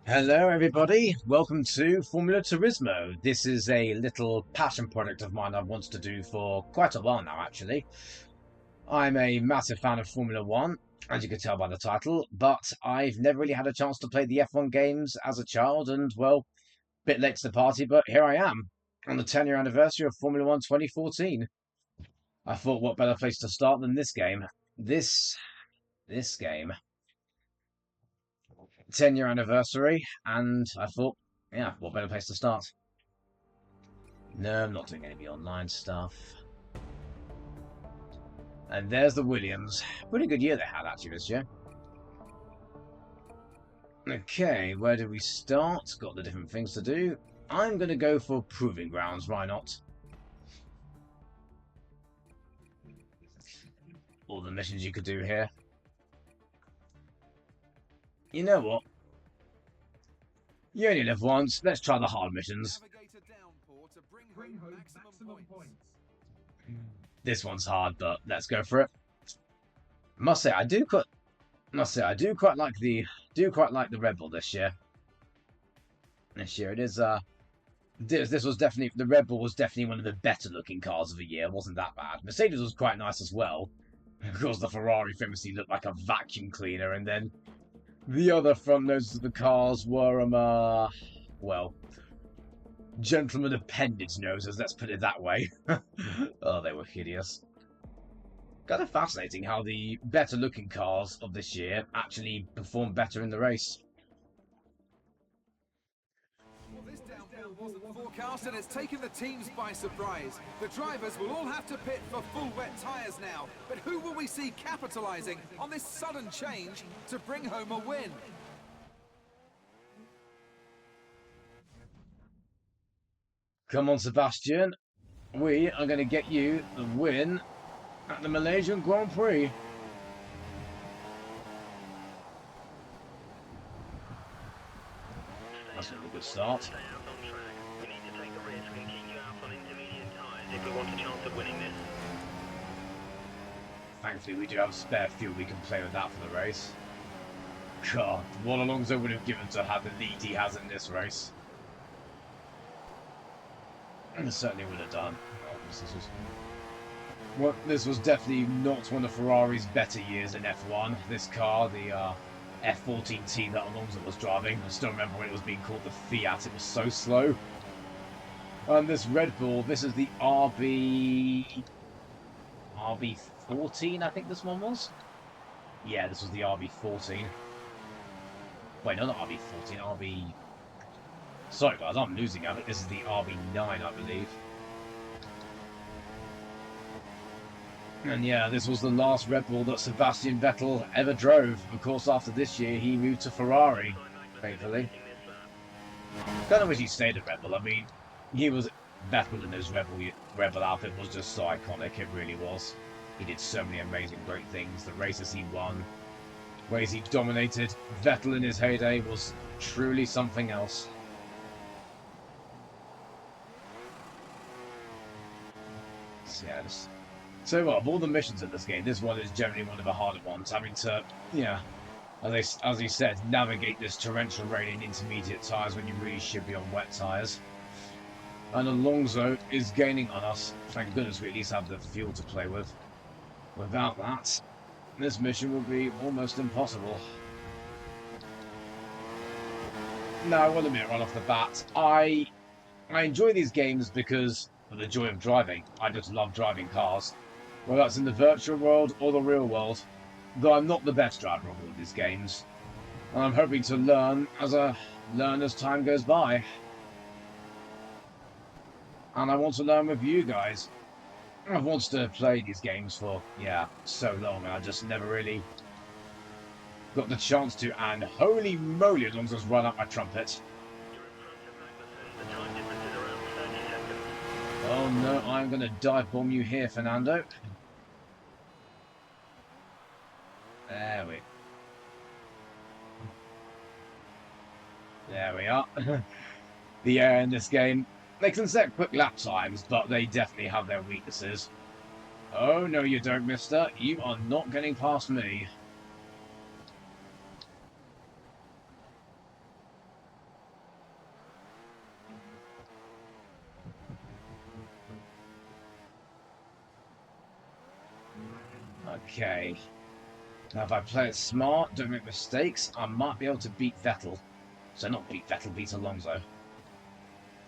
Hello everybody, welcome to Formula Turismo. This is a little passion project of mine I've wanted to do for quite a while now actually. I'm a massive fan of Formula 1, as you can tell by the title, but I've never really had a chance to play the F1 games as a child and, well, a bit late to the party, but here I am, on the 10-year anniversary of Formula 1 2014. I thought what better place to start than this game. This game. 10-year anniversary, and I thought, yeah, what better place to start? No, I'm not doing any of the online stuff. And there's the Williams. Pretty good year they had actually this year. Okay, where do we start? Got the different things to do. I'm going to go for Proving Grounds, why not? All the missions you could do here. You know what? You only live once, let's try the hard missions. This one's hard, but let's go for it. Must say I do quite like the Red Bull this year. It is this was definitely, the Red Bull was definitely one of the better looking cars of the year. It wasn't that bad. Mercedes was quite nice as well. Of course, the Ferrari famously looked like a vacuum cleaner, and then the other front noses of the cars were well, gentleman appendage noses. Let's put it that way. Oh, they were hideous. Kind of fascinating how the better looking cars of this year actually performed better in the race. Wasn't forecast, and it's taken the teams by surprise. The drivers will all have to pit for full wet tyres now, but who will we see capitalising on this sudden change to bring home a win? Come on, Sebastian. We are going to get you the win at the Malaysian Grand Prix. That's a good start. If we want a chance of winning this. Thankfully, we do have spare fuel. We can play with that for the race. God, what Alonso would have given to have the lead he has in this race. And certainly would have done. This was definitely not one of Ferrari's better years in F1. This car, the F14T that Alonso was driving, I still remember when it was being called the Fiat. It was so slow. And this Red Bull, this is the RB14, I think this one was. Yeah, this was the RB14. Wait, no, not RB14, RB... Sorry guys, I'm losing out. This is the RB9, I believe. And yeah, this was the last Red Bull that Sebastian Vettel ever drove. Of course, after this year, he moved to Ferrari, thankfully. Kind of wish he stayed at Red Bull. I mean, he was... Vettel in his Rebel outfit was just so iconic, it really was. He did so many amazing, great things. The races he won, ways he dominated. Vettel in his heyday was truly something else. So well, of all the missions in this game, this one is generally one of the harder ones. Having to, yeah, as he said, navigate this torrential rain in intermediate tyres when you really should be on wet tyres. And Alonso is gaining on us. Thank goodness we at least have the fuel to play with. Without that, this mission will be almost impossible. Now, I will admit right off the bat, I enjoy these games because of the joy of driving. I just love driving cars, whether that's in the virtual world or the real world. Though I'm not the best driver of all of these games, and I'm hoping to learn as time goes by. And I want to learn with you guys. I've wanted to play these games for, yeah, so long, and I just never really got the chance to, and holy moly, Alonso's run up my trumpet. Oh no, I'm going to dive bomb you here, Fernando. There we are. The air in this game, they can set quick lap times, but they definitely have their weaknesses. Oh, no you don't, mister. You are not getting past me. Okay. Now, if I play it smart, don't make mistakes, I might be able to beat Vettel. So not beat Vettel, beat Alonso.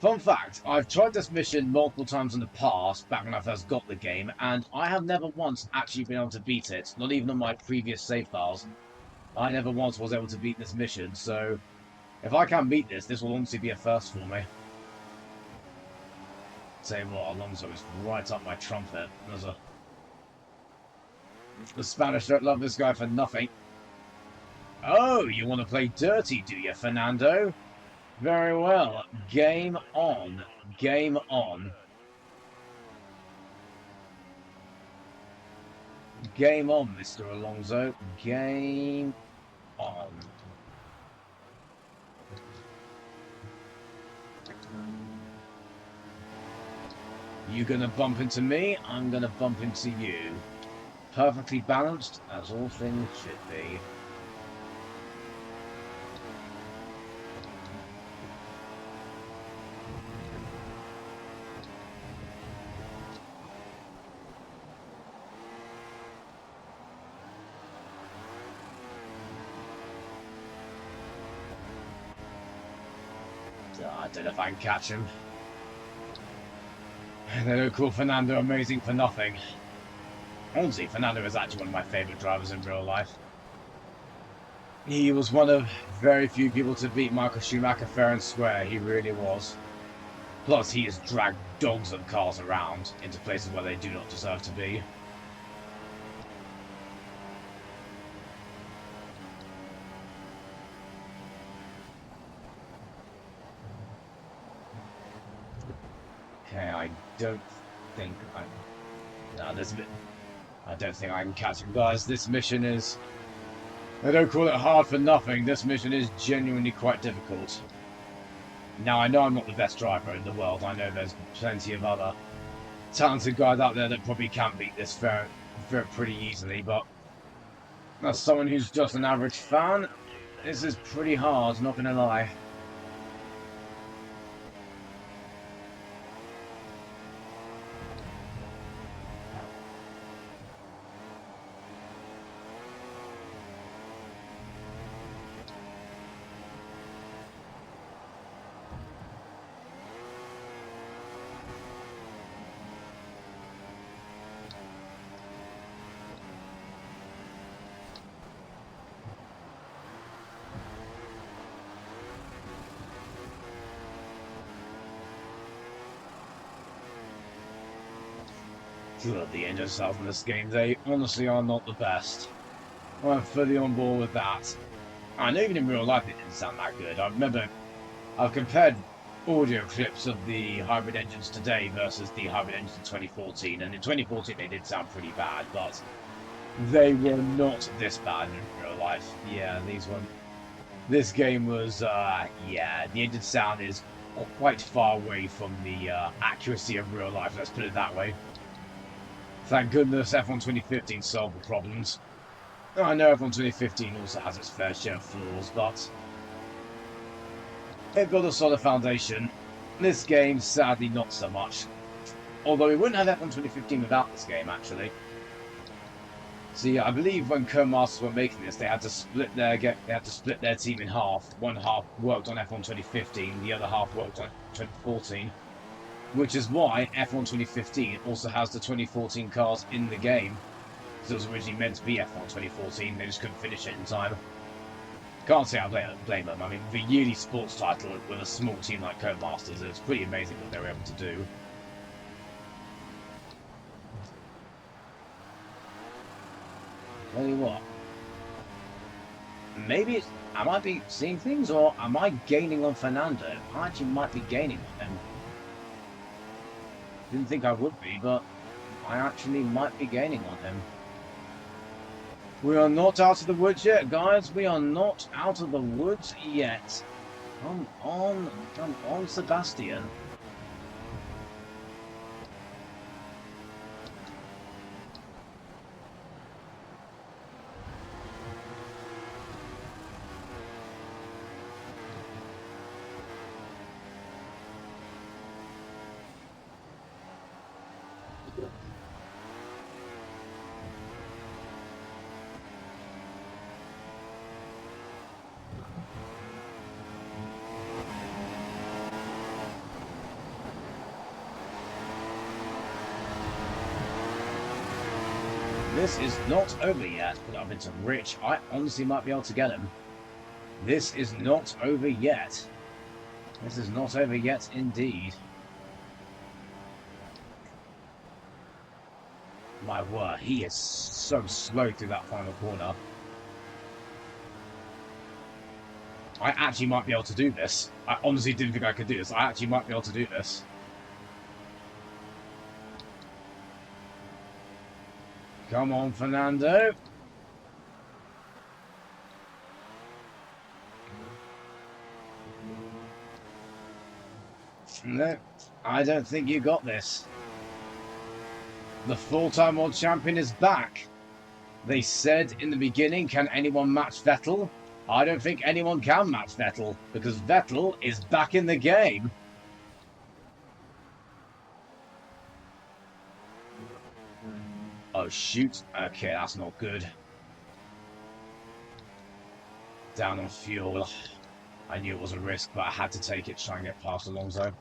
Fun fact, I've tried this mission multiple times in the past, back when I first got the game, and I have never once actually been able to beat it. Not even on my previous save files. I never once was able to beat this mission, so if I can beat this, this will honestly be a first for me. Tell you what, Alonso is right up my trumpet. The Spanish don't love this guy for nothing. Oh, you want to play dirty, do you, Fernando? Very well. Game on. Game on. Game on, Mr. Alonso. Game on. You gonna bump into me? I'm gonna bump into you. Perfectly balanced, as all things should be. I don't know if I can catch him. They don't call Fernando amazing for nothing. Honestly, Fernando is actually one of my favourite drivers in real life. He was one of very few people to beat Michael Schumacher fair and square. He really was. Plus, he has dragged dogs of cars around into places where they do not deserve to be. Okay, I don't think I... No, there's a bit... I don't think I can catch him, guys. This mission is... They don't call it hard for nothing. This mission is genuinely quite difficult. Now, I know I'm not the best driver in the world. I know there's plenty of other talented guys out there that probably can beat this pretty easily, but as someone who's just an average fan, this is pretty hard, not gonna lie. The engine cells in this game, they honestly are not the best. I'm fully on board with that. I know even in real life it didn't sound that good. I remember I've compared audio clips of the hybrid engines today versus the hybrid engines in 2014, and in 2014 they did sound pretty bad, but they were not this bad in real life. Yeah, this game was, yeah, the engine sound is quite far away from the accuracy of real life, let's put it that way. Thank goodness F1 2015 solved the problems. I know F1 2015 also has its fair share of flaws, but it built a solid foundation. This game, sadly, not so much. Although we wouldn't have F1 2015 without this game, actually. See, I believe when co-masters were making this, they had to split their team in half. One half worked on F1 2015, the other half worked on 2014. Which is why F1 2015 also has the 2014 cars in the game. Because it was originally meant to be F1 2014, they just couldn't finish it in time. Can't say I blame them. I mean, the yearly sports title with a small team like Codemasters, it's pretty amazing what they were able to do. Tell you what. Maybe I might be seeing things, or am I gaining on Fernando? I actually might be gaining on him. Didn't think I would be, but I actually might be gaining on him. We are not out of the woods yet, guys. We are not out of the woods yet. Come on, Sebastian. This is not over yet. Put up into Rich. I honestly might be able to get him. This is not over yet. This is not over yet, indeed. My word, he is so slow through that final corner. I actually might be able to do this. I honestly didn't think I could do this. I actually might be able to do this. Come on, Fernando. No, I don't think you got this. The full-time world champion is back. They said in the beginning, can anyone match Vettel? I don't think anyone can match Vettel, because Vettel is back in the game. Oh, shoot. Okay, that's not good. Down on fuel. I knew it was a risk, but I had to take it to try and get past Alonso.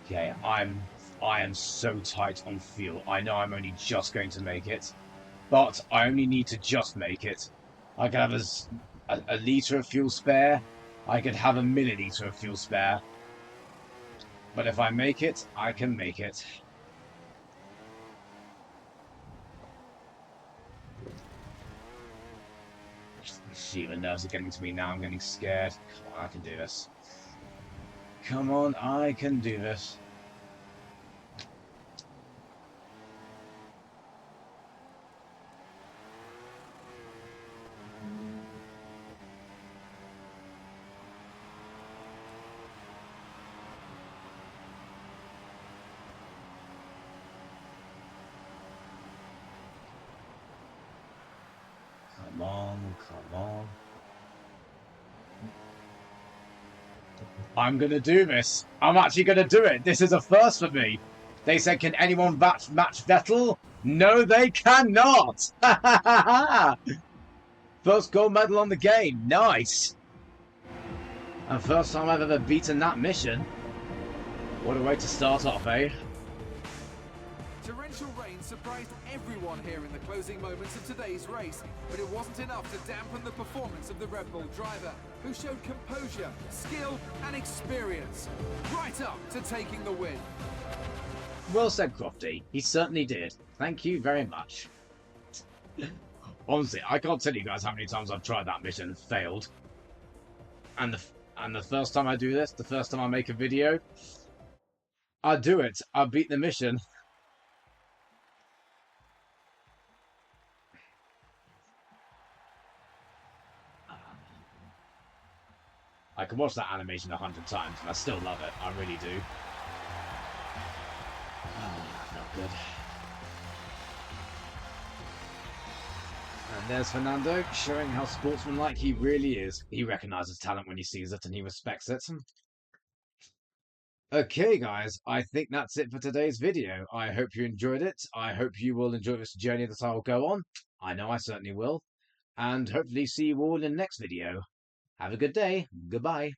Okay, I am so tight on fuel. I know I'm only just going to make it, but I only need to just make it. I could have a litre of fuel spare. I could have a milliliter of fuel spare. But if I make it, I can make it. Shoot, the nerves are getting to me now. I'm getting scared. Come on, I can do this. Come on, I can do this. Come on, come on. I'm gonna do this. I'm actually gonna do it. This is a first for me. They said, can anyone match Vettel? No, they cannot. First gold medal on the game. Nice. And first time I've ever beaten that mission. What a way to start off, eh? Torrential rain surprised everyone here in the closing moments of today's race, but it wasn't enough to dampen the performance of the Red Bull driver, who showed composure, skill and experience, right up to taking the win. Well said, Crofty. He certainly did. Thank you very much. Honestly, I can't tell you guys how many times I've tried that mission and failed. And the first time I do this, the first time I make a video, I do it. I beat the mission. I can watch that animation 100 times and I still love it. I really do. Oh, that felt good. And there's Fernando, showing how sportsmanlike he really is. He recognises talent when he sees it and he respects it. Okay, guys, I think that's it for today's video. I hope you enjoyed it. I hope you will enjoy this journey that I will go on. I know I certainly will. And hopefully see you all in the next video. Have a good day. Goodbye.